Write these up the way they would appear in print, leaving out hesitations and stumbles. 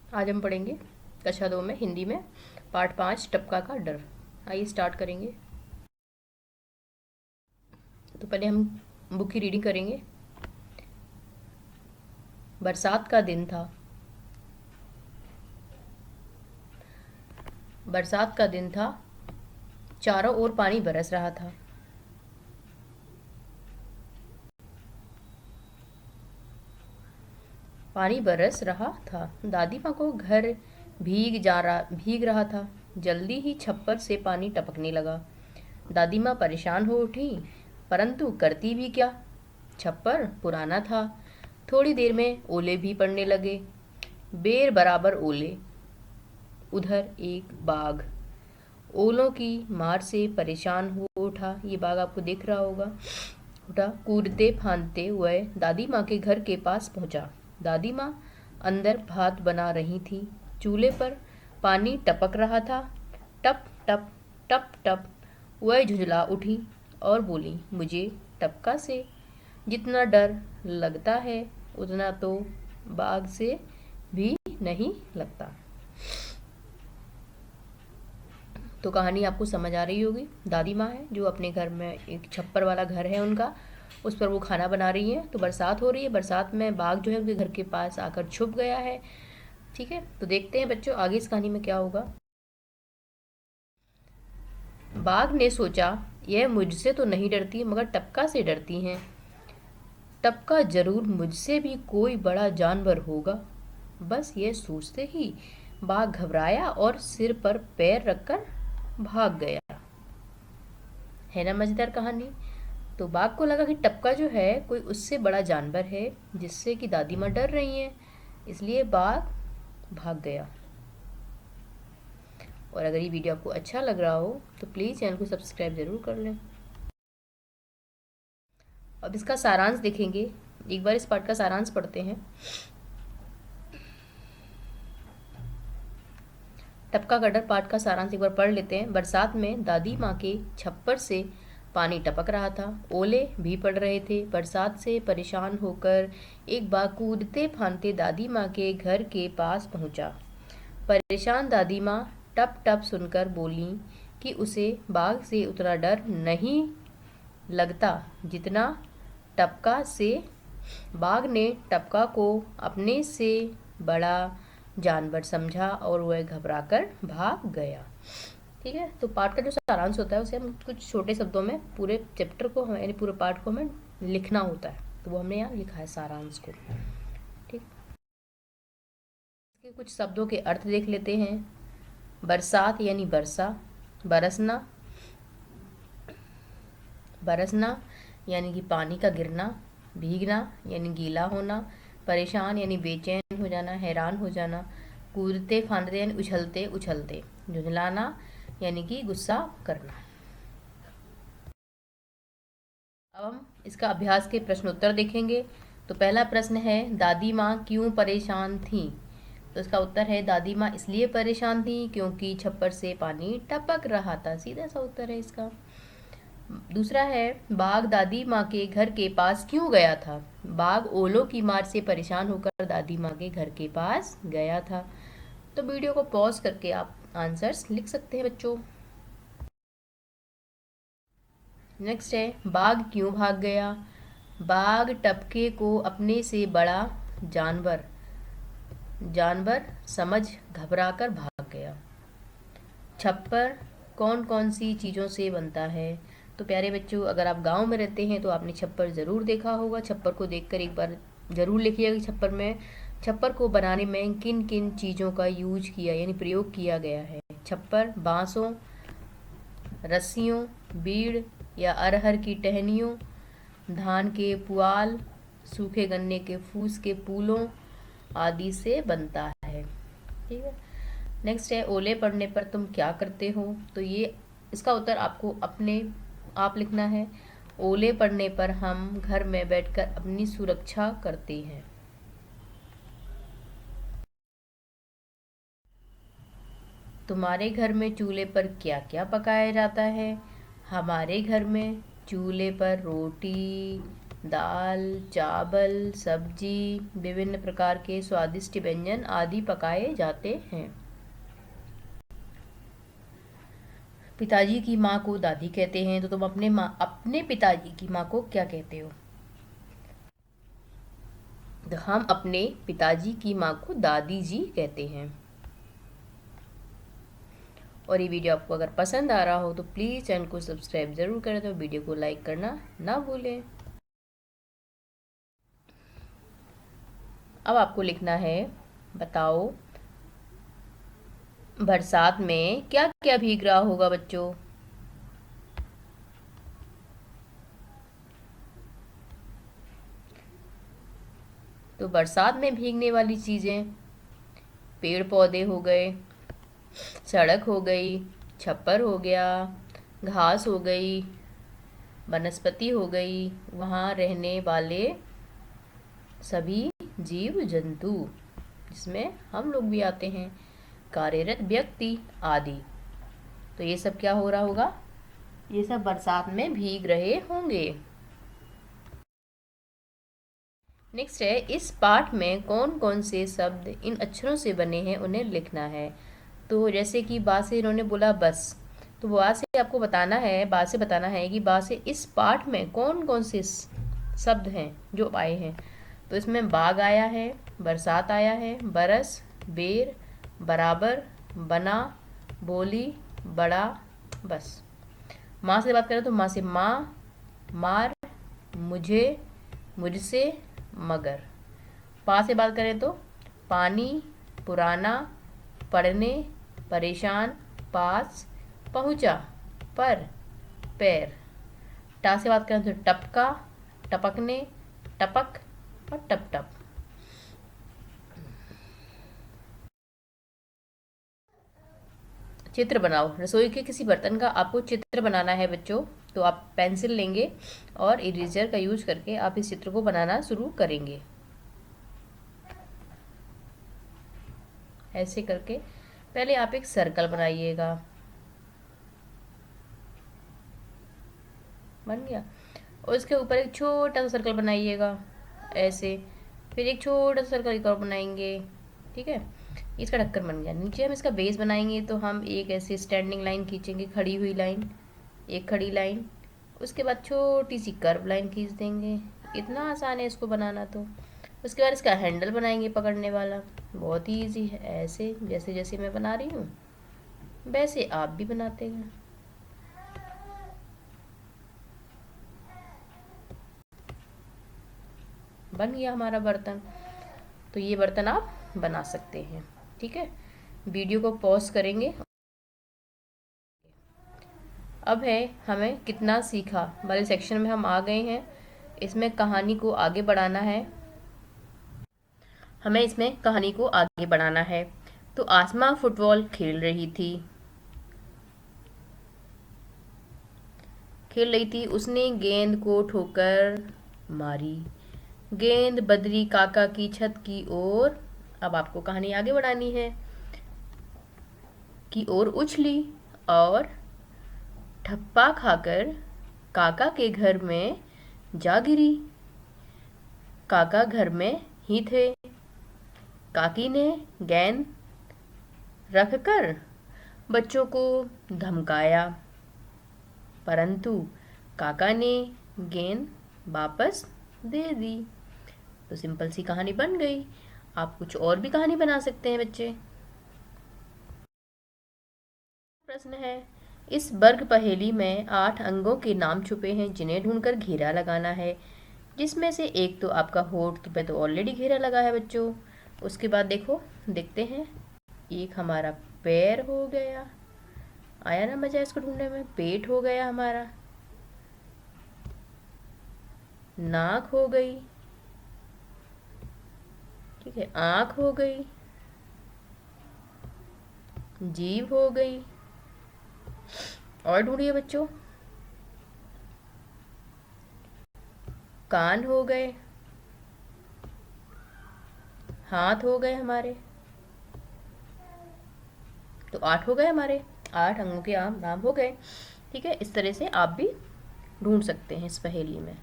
आज हम पढ़ेंगे कक्षा 2 में हिंदी में पाठ 5 टपका का डर। आइए स्टार्ट करेंगे। तो पहले हम बुक की रीडिंग करेंगे। बरसात का दिन था। बरसात का दिन था। चारों ओर पानी बरस रहा था। पानी बरस रहा था। दादी माँ को घर भीग रहा था। जल्दी ही छप्पर से पानी टपकने लगा। दादी माँ परेशान हो उठी, परंतु करती भी क्या। छप्पर पुराना था। थोड़ी देर में ओले भी पड़ने लगे, बेर बराबर ओले। उधर एक बाघ ओलों की मार से परेशान हो उठा। ये बाघ आपको दिख रहा होगा। उठा, कूदते फांदते हुए दादी माँ के घर के पास पहुंचा। दादी माँ अंदर भात बना रही थी। चूल्हे पर पानी टपक रहा था। टप टप टप टप। वह झुंझला उठी और बोली, मुझे टपका से जितना डर लगता है उतना तो बाघ से भी नहीं लगता। तो कहानी आपको समझ आ रही होगी। दादी माँ है जो अपने घर में, एक छप्पर वाला घर है उनका, उस पर वो खाना बना रही हैं। तो बरसात हो रही है। बरसात में बाघ जो है उनके घर के पास आकर छुप गया है। ठीक है, तो देखते हैं बच्चों आगे इस कहानी में क्या होगा। बाघ ने सोचा, यह मुझसे तो नहीं डरती मगर टपका से डरती हैं। टपका जरूर मुझसे भी कोई बड़ा जानवर होगा। बस ये सोचते ही बाघ घबराया और सिर पर पैर रखकर भाग गया। है ना मजेदार कहानी। तो बाघ को लगा कि टपका जो है कोई उससे बड़ा जानवर है जिससे कि दादी माँ डर रही हैं, इसलिए बाघ भाग गया। और अगर ये वीडियो आपको अच्छा लग रहा हो तो प्लीज़ चैनल को सब्सक्राइब ज़रूर कर लें। अब इसका सारांश देखेंगे। एक बार इस पाठ का सारांश पढ़ते हैं। टपका का डर पाठ का सारांश एक बार पढ़ लेते हैं। बरसात में दादी माँ के छप्पर से पानी टपक रहा था। ओले भी पड़ रहे थे। बरसात से परेशान होकर एक बाघ कूदते फांदते दादी माँ के घर के पास पहुंचा। परेशान दादी माँ टप टप सुनकर बोली कि उसे बाघ से उतना डर नहीं लगता जितना टपका से। बाघ ने टपका को अपने से बड़ा जानवर समझा और वह घबराकर भाग गया। ठीक है, तो पाठ का जो सारांश होता है उसे हम कुछ छोटे शब्दों में पूरे चैप्टर को हमें, यानी पूरे पाठ को हमें लिखना होता है, तो वो हमने यहाँ लिखा है सारांश को। ठीक, इसके कुछ शब्दों के अर्थ देख लेते हैं। बरसात यानी वर्षा, बरसना, बरसना यानी कि पानी का गिरना, भीगना यानी गीला होना, परेशान यानी बेचैन हो जाना, हैरान हो जाना, कूदते फांदते यानी उछलते उछलते, झुंझलाना यानी कि गुस्सा करना। अब हम इसका अभ्यास के प्रश्नोत्तर देखेंगे। तो पहला प्रश्न है, दादी माँ क्यों परेशान थी। तो इसका उत्तर है, दादी माँ इसलिए परेशान थी क्योंकि छप्पर से पानी टपक रहा था। सीधा सा उत्तर है इसका। दूसरा है, बाघ दादी माँ के घर के पास क्यों गया था। बाघ ओलों की मार से परेशान होकर दादी माँ के घर के पास गया था। तो वीडियो को पॉज करके आप आंसर्स लिख सकते हैं बच्चों। नेक्स्ट है, बाघ क्यों भाग गया। बाघ टपके को अपने से बड़ा जानवर जानवर समझ घबराकर भाग गया। छप्पर कौन कौन सी चीज़ों से बनता है। तो प्यारे बच्चों, अगर आप गांव में रहते हैं तो आपने छप्पर ज़रूर देखा होगा। छप्पर को देखकर एक बार ज़रूर लिखिएगा कि छप्पर को बनाने में किन किन चीज़ों का यूज किया यानी प्रयोग किया गया है। छप्पर बांसों, रस्सियों, बीड़ या अरहर की टहनियों, धान के पुआल, सूखे गन्ने के फूस के फूलों आदि से बनता है। ठीक है, नेक्स्ट है, ओले पड़ने पर तुम क्या करते हो। तो ये इसका उत्तर आपको अपने आप लिखना है। ओले पड़ने पर हम घर में बैठकर अपनी सुरक्षा करते हैं। तुम्हारे घर में चूल्हे पर क्या क्या पकाया जाता है। हमारे घर में चूल्हे पर रोटी, दाल, चावल, सब्जी, विभिन्न प्रकार के स्वादिष्ट व्यंजन आदि पकाए जाते हैं। पिताजी की माँ को दादी कहते हैं, तो तुम अपने पिताजी की माँ को क्या कहते हो? तो हम अपने पिताजी की माँ को दादी जी कहते हैं। और ये वीडियो आपको अगर पसंद आ रहा हो तो प्लीज़ चैनल को सब्सक्राइब ज़रूर करें, तो वीडियो को लाइक करना ना भूलें। अब आपको लिखना है, बताओ बरसात में क्या क्या भीग रहा होगा बच्चों? तो बरसात में भीगने वाली चीज़ें पेड़ पौधे हो गए, सड़क हो गई, छप्पर हो गया, घास हो गई, वनस्पति हो गई, वहाँ रहने वाले सभी जीव जंतु, जिसमें हम लोग भी आते हैं, कार्यरत व्यक्ति आदि। तो ये सब क्या हो रहा होगा? ये सब बरसात में भीग रहे होंगे। नेक्स्ट है, इस पाठ में कौन कौन से शब्द इन अक्षरों से बने हैं उन्हें लिखना है। तो जैसे कि बा से इन्होंने बोला बस, तो बा से आपको बताना है, बा से बताना है कि बा से इस पाठ में कौन कौन से शब्द हैं जो आए हैं। तो इसमें बाग आया है, बरसात आया है, बरस, बेर, बराबर, बना, बोली, बड़ा, बस। माँ से बात करें तो माँ से माँ, मार, मुझे, मुझसे, मगर। पा से बात करें तो पानी, पुराना, पढ़ने, परेशान, पास, पहुँचा, पर, पैर। टा से बात करें तो टपका, टपकने, टपक और टप टप। चित्र बनाओ। रसोई के किसी बर्तन का आपको चित्र बनाना है बच्चों, तो आप पेंसिल लेंगे और इरेजर का यूज करके आप इस चित्र को बनाना शुरू करेंगे। ऐसे करके पहले आप एक सर्कल बनाइएगा, बन गया। और इसके ऊपर एक छोटा सा सर्कल बनाइएगा ऐसे, फिर एक छोटा सा सर्कल एक और बनाएंगे, ठीक है। इसका ढक्कन बन गया। नीचे हम इसका बेस बनाएंगे, तो हम एक ऐसे स्टैंडिंग लाइन खींचेंगे, खड़ी हुई लाइन, एक खड़ी लाइन, उसके बाद छोटी सी कर्व लाइन खींच देंगे। इतना आसान है इसको बनाना। तो उसके बाद इसका हैंडल बनाएंगे पकड़ने वाला, बहुत ही ईजी है। ऐसे जैसे जैसे मैं बना रही हूँ वैसे आप भी बनाते हैं। बन गया हमारा बर्तन। तो ये बर्तन आप बना सकते हैं, ठीक है। वीडियो को पॉज करेंगे। अब है हमें कितना सीखा वाले सेक्शन में हम आ गए हैं। इसमें कहानी को आगे बढ़ाना है, हमें इसमें कहानी को आगे बढ़ाना है। तो आसमा फुटबॉल खेल रही थी, उसने गेंद को ठोकर मारी, गेंद बदरी काका की छत की ओर, अब आपको कहानी आगे बढ़ानी है, की ओर उछली और ठप्पा खाकर काका के घर में जा गिरी। काका घर में ही थे। काकी ने गेंद रखकर बच्चों को धमकाया, परंतु काका ने गेंद वापस दे दी। तो सिंपल सी कहानी बन गई। आप कुछ और भी कहानी बना सकते हैं बच्चे। प्रश्न है, इस वर्ग पहेली में 8 अंगों के नाम छुपे हैं जिन्हें ढूंढकर घेरा लगाना है, जिसमें से एक तो आपका होठ पे तो ऑलरेडी घेरा लगा है बच्चों। उसके बाद देखो, देखते हैं, एक हमारा पैर हो गया, आया ना मजा इसको ढूंढने में। पेट हो गया हमारा, नाक हो गई, ठीक है, आँख हो गई, जीभ हो गई, और ढूंढिए बच्चों, कान हो गए, हाथ हो गए हमारे। तो 8 हो गए हमारे, 8 अंगों के नाम हो गए, ठीक है। इस तरह से आप भी ढूंढ सकते हैं इस पहेली में।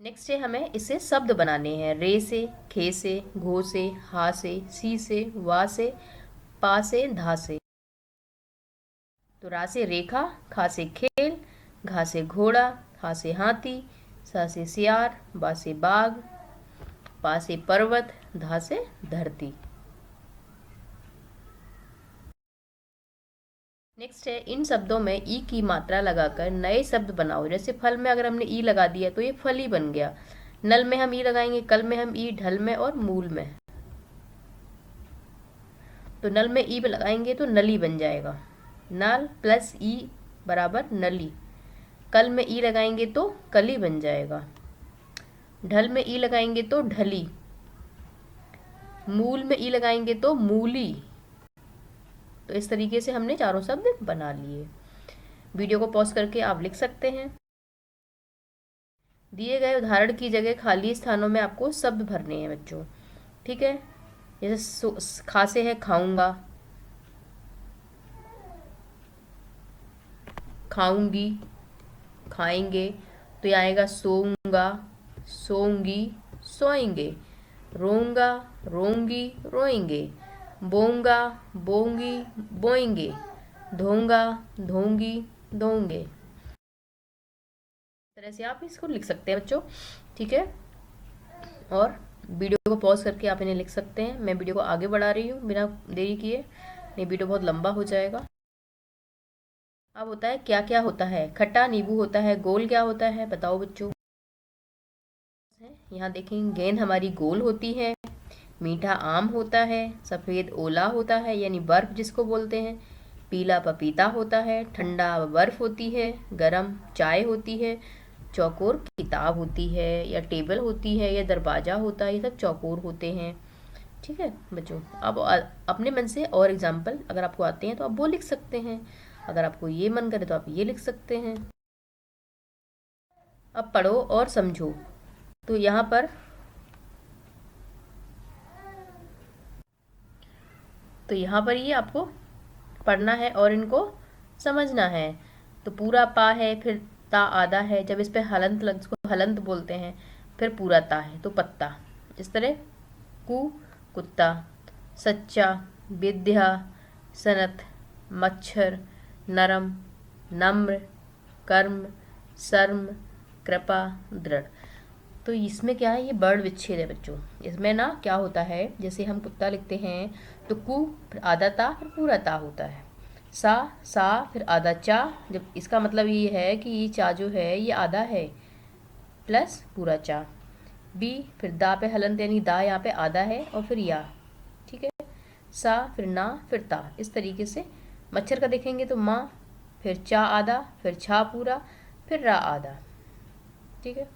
नेक्स्ट है हमें इससे शब्द बनाने हैं। रे से, खे से, घो से, हा से, सी से, वा से, पा से, धा से। तो रा से रेखा, खा से खेल, घा से घोड़ा, हा से हाथी, सा से सियार, बा से बाघ, पा से पर्वत, धा से धरती। नेक्स्ट है इन शब्दों में ई की मात्रा लगाकर नए शब्द बनाओ। जैसे फल में अगर हमने ई लगा दिया तो ये फल ही बन गया। नल में हम ई लगाएंगे, कल में हम ई, ढल में और मूल में। तो नल में ई लगाएंगे तो नली बन जाएगा। नल प्लस ई बराबर नली। कल में ई लगाएंगे तो कली बन जाएगा। ढल में ई लगाएंगे तो ढली। मूल में ई लगाएंगे तो मूली। तो इस तरीके से हमने चारों शब्द बना लिए। वीडियो को पॉज करके आप लिख सकते हैं। दिए गए उदाहरण की जगह खाली स्थानों में आपको शब्द भरने हैं बच्चों। ठीक है, जैसे खा से है खाऊंगा, खाऊंगी, खाएंगे। तो ये आएगा सोऊंगा, सोऊंगी, सोएंगे। रोऊंगा, रोऊंगी, रोएंगे। बोऊंगा, बोऊंगी, बोएंगे। धोऊंगा, धोऊंगी, धोएंगे। इस तरह से आप इसको लिख सकते हैं बच्चों। ठीक है, और वीडियो को पॉज करके आप इन्हें लिख सकते हैं। मैं वीडियो को आगे बढ़ा रही हूँ बिना देरी किए, नहीं वीडियो बहुत लंबा हो जाएगा। अब होता है क्या क्या होता है। खट्टा नींबू होता है। गोल क्या होता है बताओ बच्चों। यहाँ देखें, गेंद हमारी गोल होती है। मीठा आम होता है। सफ़ेद ओला होता है यानी बर्फ जिसको बोलते हैं। पीला पपीता होता है। ठंडा बर्फ होती है। गरम चाय होती है। चौकोर किताब होती है या टेबल होती है या दरवाज़ा होता है, ये सब चौकोर होते हैं। ठीक है बच्चों, अब अपने मन से और एग्जाम्पल अगर आपको आते हैं तो आप वो लिख सकते हैं। अगर आपको ये मन करे तो आप ये लिख सकते हैं। अब पढ़ो और समझो। तो यहाँ पर ये आपको पढ़ना है और इनको समझना है। तो पूरा पा है, फिर ता आधा है। जब इस पे हलंत लग, इसको हलंत बोलते हैं। फिर पूरा ता है तो पत्ता। इस तरह कु कुत्ता, सच्चा, विद्या, सनत, मच्छर, नरम, नम्र, कर्म, शर्म, कृपा, दृढ़। तो इसमें क्या है, ये वर्ण विच्छेद है बच्चों। इसमें ना क्या होता है, जैसे हम कुत्ता लिखते हैं तो कु फिर आधा ता फिर पूरा ता होता है। सा फिर आधा चा। जब इसका मतलब ये है कि ये चा जो है ये आधा है प्लस पूरा चा। बी फिर दा पे हलंत यानी दा यहाँ पे आधा है और फिर या। ठीक है, सा फिर ना फिर ता। इस तरीके से मच्छर का देखेंगे तो माँ, फिर चा आधा, फिर छा पूरा, फिर रा आधा। ठीक है,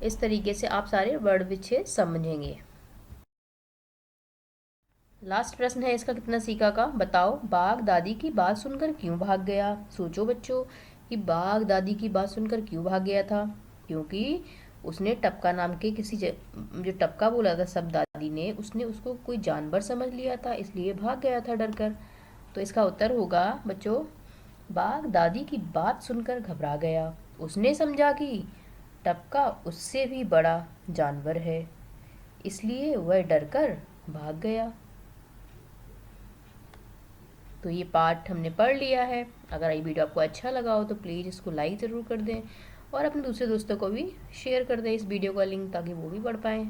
इस तरीके से आप सारे वर्ण विच्छेद समझेंगे। लास्ट प्रश्न है इसका, कितना सीखा का बताओ। बाघ दादी की बात सुनकर क्यों भाग गया। सोचो बच्चों कि बाघ दादी की बात सुनकर क्यों भाग गया था। क्योंकि उसने टपका नाम के जो टपका बोला था सब दादी ने, उसने उसको कोई जानवर समझ लिया था, इसलिए भाग गया था डर कर। तो इसका उत्तर होगा बच्चों, बाघ दादी की बात सुनकर घबरा गया। उसने समझा कि टपका उससे भी बड़ा जानवर है, इसलिए वह डरकर भाग गया। तो ये पार्ट हमने पढ़ लिया है। अगर ये वीडियो आपको अच्छा लगा हो तो प्लीज़ इसको लाइक ज़रूर कर दें और अपने दूसरे दोस्तों को भी शेयर कर दें इस वीडियो का लिंक, ताकि वो भी पढ़ पाएँ।